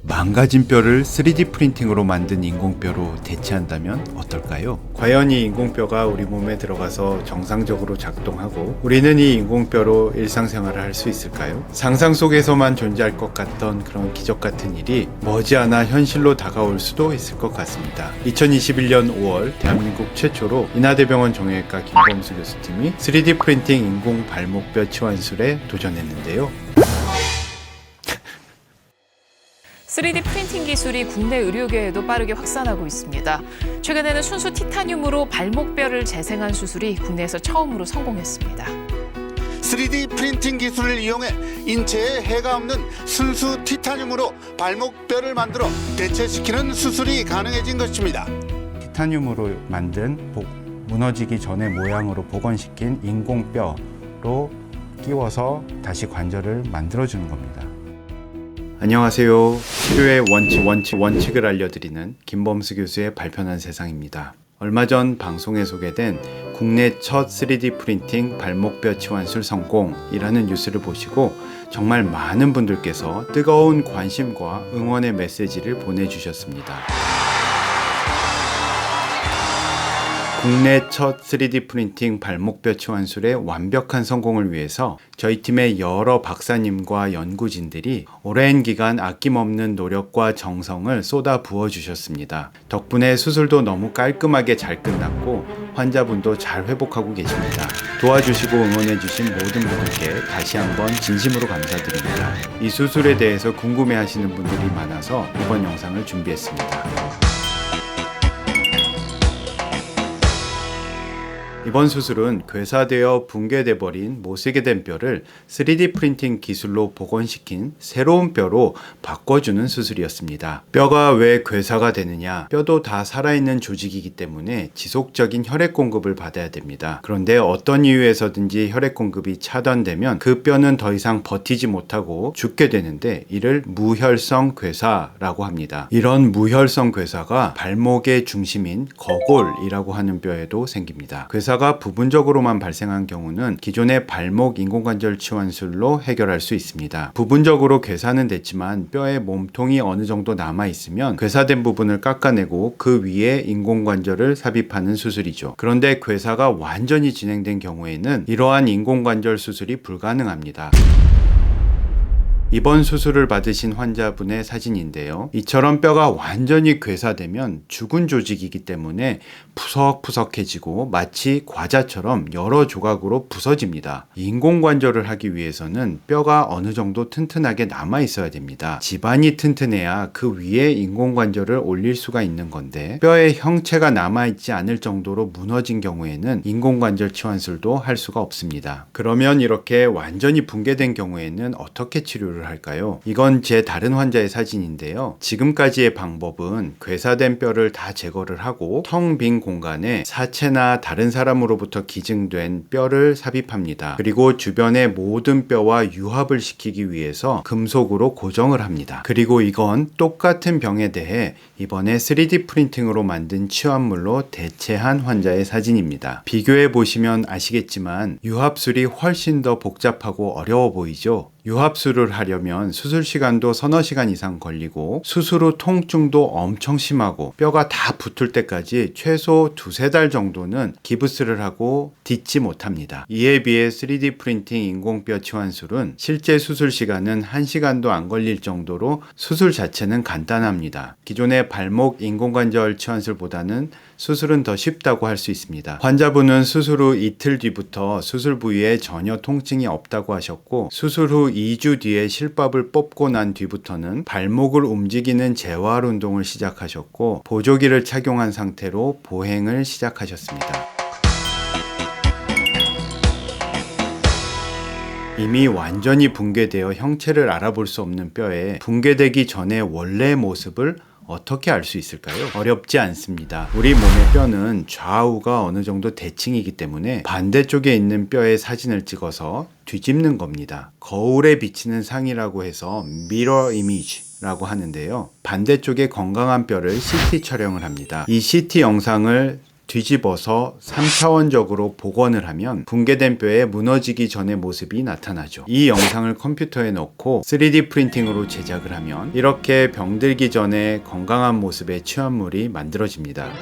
망가진 뼈를 3D 프린팅으로 만든 인공뼈로 대체한다면 어떨까요? 과연 이 인공뼈가 우리 몸에 들어가서 정상적으로 작동하고 우리는 이 인공뼈로 일상생활을 할 수 있을까요? 상상 속에서만 존재할 것 같던 그런 기적 같은 일이 머지않아 현실로 다가올 수도 있을 것 같습니다. 2021년 5월 대한민국 최초로 인하대병원 정형외과 김범수 교수팀이 3D 프린팅 인공 발목뼈 치환술에 도전했는데요. 3D 프린팅 기술이 국내 의료계에도 빠르게 확산하고 있습니다. 최근에는 순수 티타늄으로 발목뼈를 재생한 수술이 국내에서 처음으로 성공했습니다. 3D 프린팅 기술을 이용해 인체에 해가 없는 순수 티타늄으로 발목뼈를 만들어 대체시키는 수술이 가능해진 것입니다. 티타늄으로 만든 무너지기 전의 모양으로 복원시킨 인공뼈로 끼워서 다시 관절을 만들어주는 겁니다. 안녕하세요. 치료의 원칙을 알려드리는 김범수 교수의 발편한 세상입니다. 얼마 전 방송에 소개된 국내 첫 3D 프린팅 발목뼈 치환술 성공이라는 뉴스를 보시고 정말 많은 분들께서 뜨거운 관심과 응원의 메시지를 보내주셨습니다. 국내 첫 3D 프린팅 발목뼈 치환술의 완벽한 성공을 위해서 저희 팀의 여러 박사님과 연구진들이 오랜 기간 아낌없는 노력과 정성을 쏟아 부어 주셨습니다. 덕분에 수술도 너무 깔끔하게 잘 끝났고 환자분도 잘 회복하고 계십니다. 도와주시고 응원해주신 모든 분들께 다시 한번 진심으로 감사드립니다. 이 수술에 대해서 궁금해하시는 분들이 많아서 이번 영상을 준비했습니다. 이번 수술은 괴사되어 붕괴돼 버린 못쓰게 된 뼈를 3D 프린팅 기술로 복원시킨 새로운 뼈로 바꿔주는 수술이었습니다. 뼈가 왜 괴사가 되느냐? 뼈도 다 살아있는 조직이기 때문에 지속적인 혈액 공급을 받아야 됩니다. 그런데 어떤 이유에서든지 혈액 공급이 차단되면 그 뼈는 더 이상 버티지 못하고 죽게 되는데 이를 무혈성 괴사라고 합니다. 이런 무혈성 괴사가 발목의 중심인 거골이라고 하는 뼈에도 생깁니다. 괴사가 부분적으로만 발생한 경우는 기존의 발목 인공관절 치환술로 해결할 수 있습니다. 부분적으로 괴사는 됐지만 뼈에 몸통이 어느 정도 남아있으면 괴사된 부분을 깎아내고 그 위에 인공관절을 삽입하는 수술이죠. 그런데 괴사가 완전히 진행된 경우에는 이러한 인공관절 수술이 불가능합니다. 이번 수술을 받으신 환자분의 사진인데요. 이처럼 뼈가 완전히 괴사되면 죽은 조직이기 때문에 푸석푸석해지고 마치 과자처럼 여러 조각으로 부서집니다. 인공관절을 하기 위해서는 뼈가 어느 정도 튼튼하게 남아 있어야 됩니다. 집안이 튼튼해야 그 위에 인공관절을 올릴 수가 있는 건데 뼈의 형체가 남아있지 않을 정도로 무너진 경우에는 인공관절 치환술도 할 수가 없습니다. 그러면 이렇게 완전히 붕괴된 경우에는 어떻게 치료를 할까요? 이건 제 다른 환자의 사진인데요. 지금까지의 방법은 괴사된 뼈를 다 제거를 하고 텅 빈 공간에 사체나 다른 사람으로부터 기증된 뼈를 삽입합니다. 그리고 주변의 모든 뼈와 유합을 시키기 위해서 금속으로 고정을 합니다. 그리고 이건 똑같은 병에 대해 이번에 3D 프린팅으로 만든 치환물로 대체한 환자의 사진입니다. 비교해 보시면 아시겠지만 유합술이 훨씬 더 복잡하고 어려워 보이죠? 유합술을 하려면 수술 시간도 서너 시간 이상 걸리고 수술 후 통증도 엄청 심하고 뼈가 다 붙을 때까지 최소 두세 달 정도는 기부스를 하고 딛지 못합니다. 이에 비해 3D 프린팅 인공뼈 치환술은 실제 수술 시간은 1시간도 안 걸릴 정도로 수술 자체는 간단합니다. 기존의 발목 인공관절 치환술보다는 수술은 더 쉽다고 할 수 있습니다. 환자분은 수술 후 이틀 뒤부터 수술 부위에 전혀 통증이 없다고 하셨고 수술 후 2주 뒤에 실밥을 뽑고 난 뒤부터는 발목을 움직이는 재활 운동을 시작하셨고 보조기를 착용한 상태로 보행을 시작하셨습니다. 이미 완전히 붕괴되어 형체를 알아볼 수 없는 뼈에 붕괴되기 전의 원래의 모습을 어떻게 알 수 있을까요? 어렵지 않습니다. 우리 몸의 뼈는 좌우가 어느 정도 대칭이기 때문에 반대쪽에 있는 뼈의 사진을 찍어서 뒤집는 겁니다. 거울에 비치는 상이라고 해서 미러 이미지 라고 하는데요. 반대쪽에 건강한 뼈를 CT 촬영을 합니다. 이 CT 영상을 뒤집어서 3차원적으로 복원을 하면 붕괴된 뼈의 무너지기 전의 모습이 나타나죠. 이 영상을 컴퓨터에 넣고 3D 프린팅으로 제작을 하면 이렇게 병들기 전에 건강한 모습의 취한물이 만들어집니다.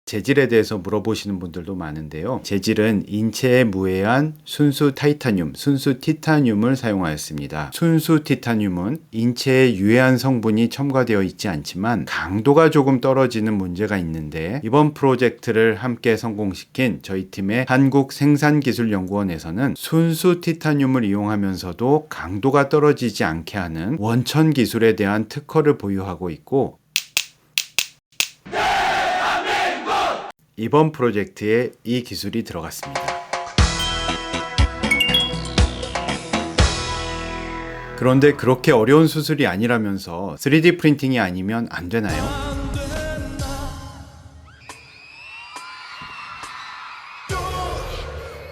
재질에 대해서 물어보시는 분들도 많은데요. 재질은 인체에 무해한 순수 타이타늄, 순수 티타늄을 사용하였습니다. 순수 티타늄은 인체에 유해한 성분이 첨가되어 있지 않지만 강도가 조금 떨어지는 문제가 있는데, 이번 프로젝트를 함께 성공시킨 저희 팀의 한국생산기술연구원에서는 순수 티타늄을 이용하면서도 강도가 떨어지지 않게 하는 원천 기술에 대한 특허를 보유하고 있고, 이번 프로젝트에 이 기술이 들어갔습니다. 그런데 그렇게 어려운 수술이 아니라면서 3D 프린팅이 아니면 안 되나요?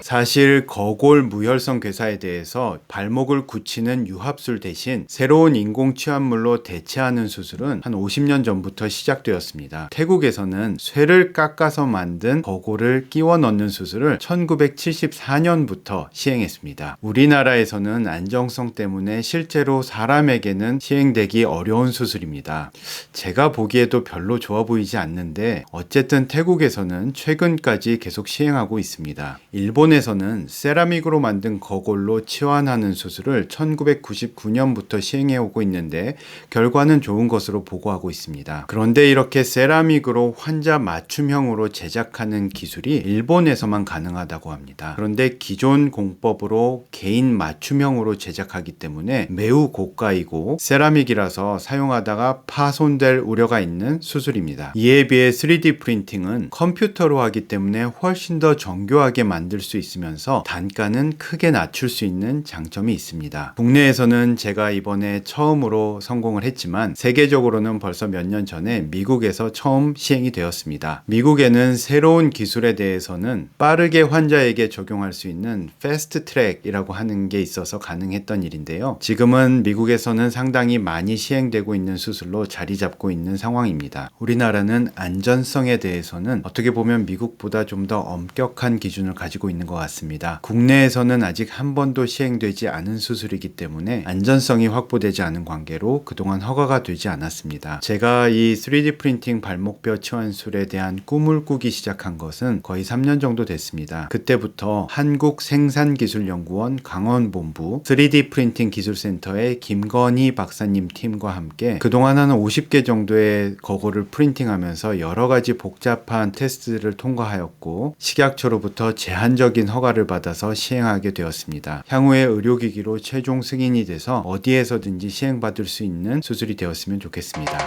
사실 거골 무혈성 괴사에 대해서 발목을 굳히는 유합술 대신 새로운 인공 취합물로 대체하는 수술은 한 50년 전부터 시작되었습니다. 태국에서는 쇠를 깎아서 만든 거골을 끼워 넣는 수술을 1974년부터 시행했습니다. 우리나라에서는 안정성 때문에 실제로 사람에게는 시행되기 어려운 수술입니다. 제가 보기에도 별로 좋아 보이지 않는데 어쨌든 태국에서는 최근까지 계속 시행하고 있습니다. 일본에서는 세라믹으로 만든 거골로 치환하는 수술을 1999년부터 시행해오고 있는데 결과는 좋은 것으로 보고하고 있습니다. 그런데 이렇게 세라믹으로 환자 맞춤형으로 제작하는 기술이 일본에서만 가능하다고 합니다. 그런데 기존 공법으로 개인 맞춤형으로 제작하기 때문에 매우 고가이고 세라믹이라서 사용하다가 파손될 우려가 있는 수술입니다. 이에 비해 3D 프린팅은 컴퓨터로 하기 때문에 훨씬 더 정교하게 만들 수 있으면서 단가는 크게 낮출 수 있는 장점이 있습니다. 국내에서는 제가 이번에 처음으로 성공을 했지만 세계적으로는 벌써 몇 년 전에 미국에서 처음 시행이 되었습니다. 미국에는 새로운 기술에 대해서는 빠르게 환자에게 적용할 수 있는 패스트 트랙이라고 하는 게 있어서 가능했던 일인데요. 지금은 미국에서는 상당히 많이 시행되고 있는 수술로 자리 잡고 있는 상황입니다. 우리나라는 안전성에 대해서는 어떻게 보면 미국보다 좀 더 엄격한 기준을 가지고 있는 것 같습니다. 국내에서는 아직 한 번도 시행되지 않은 수술이기 때문에 안전성이 확보되지 않은 관계로 그동안 허가가 되지 않았습니다. 제가 이 3D 프린팅 발목뼈 치환술에 대한 꿈을 꾸기 시작한 것은 거의 3년 정도 됐습니다. 그때부터 한국생산기술연구원 강원본부 3D 프린팅 기술센터의 김건희 박사님 팀과 함께 그동안 한 50개 정도의 거골을 프린팅하면서 여러 가지 복잡한 테스트를 통과하였고 식약처로부터 제한적인 허가를 받아서 시행하게 되었습니다. 향후에 의료기기로 최종 승인이 돼서 어디에서든지 시행받을 수 있는 수술이 되었으면 좋겠습니다.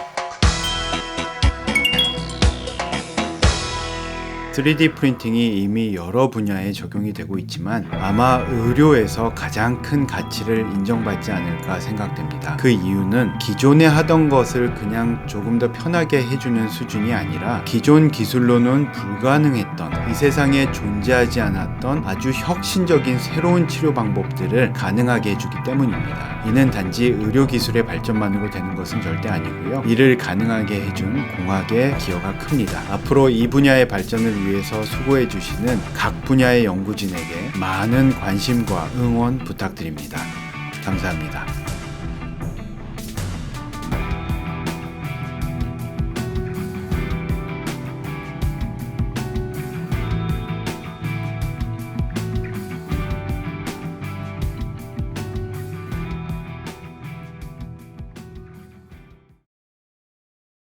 3D 프린팅이 이미 여러 분야에 적용이 되고 있지만 아마 의료에서 가장 큰 가치를 인정받지 않을까 생각됩니다. 그 이유는 기존에 하던 것을 그냥 조금 더 편하게 해주는 수준이 아니라 기존 기술로는 불가능했던, 이 세상에 존재하지 않았던 아주 혁신적인 새로운 치료 방법들을 가능하게 해주기 때문입니다. 이는 단지 의료기술의 발전만으로 되는 것은 절대 아니고요. 이를 가능하게 해준 공학의 기여가 큽니다. 앞으로 이 분야의 발전을 위해서 수고해 주시는 각 분야의 연구진에게 많은 관심과 응원 부탁드립니다. 감사합니다.